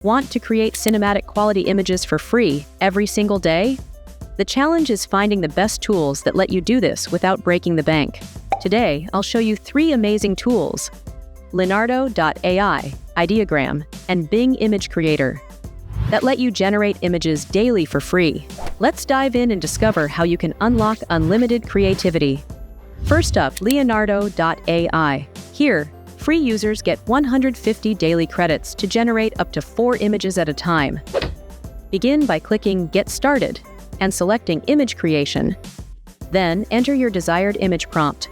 Want to create cinematic quality images for free every single day? The challenge is finding the best tools that let you do this without breaking the bank. Today, I'll show you 3 amazing tools: Leonardo.AI, Ideogram, and Bing Image Creator, that let you generate images daily for free. Let's dive in and discover how you can unlock unlimited creativity. First up, Leonardo.AI. Here, free users get 150 daily credits to generate up to 4 images at a time. Begin by clicking Get Started and selecting Image Creation. Then enter your desired image prompt.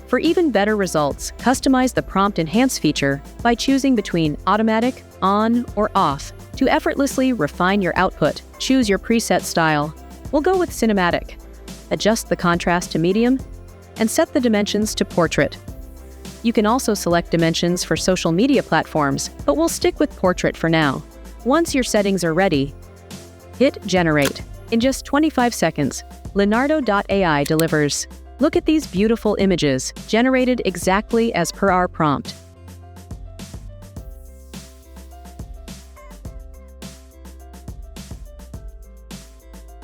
For even better results, customize the Prompt Enhance feature by choosing between Automatic, On, or Off to effortlessly refine your output. Choose your preset style. We'll go with Cinematic. Adjust the contrast to Medium and set the dimensions to Portrait. You can also select dimensions for social media platforms, but we'll stick with Portrait for now. Once your settings are ready, hit Generate. In just 25 seconds, Leonardo.AI delivers. Look at these beautiful images, generated exactly as per our prompt.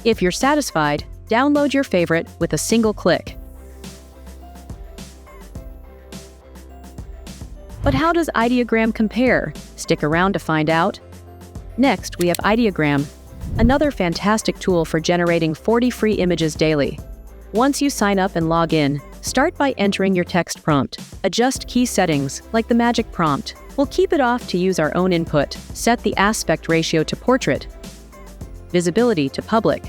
If you're satisfied, download your favorite with a single click. But how does Ideogram compare? Stick around to find out. Next, we have Ideogram, another fantastic tool for generating 40 free images daily. Once you sign up and log in, start by entering your text prompt. Adjust key settings, like the magic prompt. We'll keep it off to use our own input. Set the aspect ratio to Portrait, visibility to Public,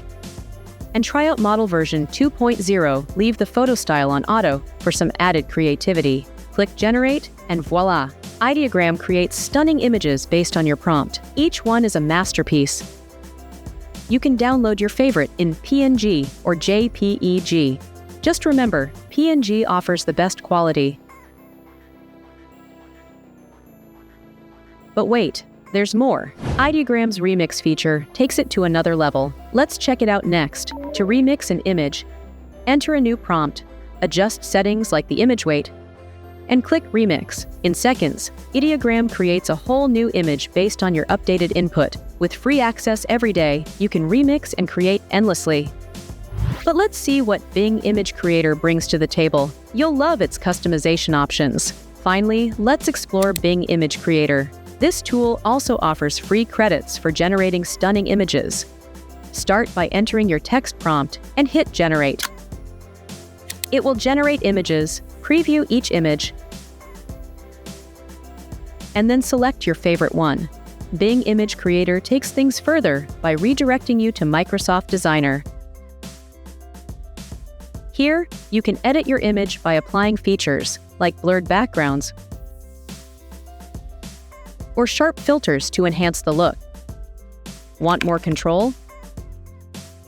and try out model version 2.0. Leave the photo style on auto for some added creativity. Click Generate, and voila! Ideogram creates stunning images based on your prompt. Each one is a masterpiece. You can download your favorite in PNG or JPEG. Just remember, PNG offers the best quality. But wait, there's more. Ideogram's Remix feature takes it to another level. Let's check it out next. To remix an image, enter a new prompt, adjust settings like the image weight, and click Remix. In seconds, Ideogram creates a whole new image based on your updated input. With free access every day, you can remix and create endlessly. But let's see what Bing Image Creator brings to the table. You'll love its customization options. Finally, let's explore Bing Image Creator. This tool also offers free credits for generating stunning images. Start by entering your text prompt and hit Generate. It will generate images, preview each image, and then select your favorite one. Bing Image Creator takes things further by redirecting you to Microsoft Designer. Here, you can edit your image by applying features like blurred backgrounds or sharp filters to enhance the look. Want more control?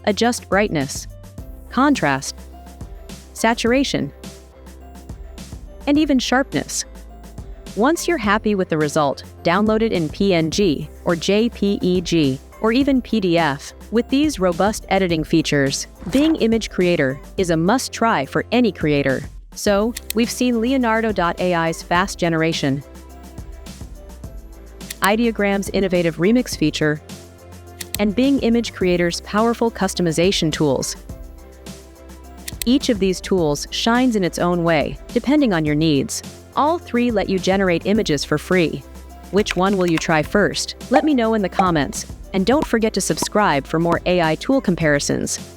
Adjust brightness, contrast, saturation, and even sharpness. Once you're happy with the result, download it in PNG or JPEG or even PDF. With these robust editing features, Bing Image Creator is a must-try for any creator. So, we've seen Leonardo.AI's fast generation, Ideogram's innovative remix feature, and Bing Image Creator's powerful customization tools. Each of these tools shines in its own way, depending on your needs. All 3 let you generate images for free. Which one will you try first? Let me know in the comments. And don't forget to subscribe for more AI tool comparisons.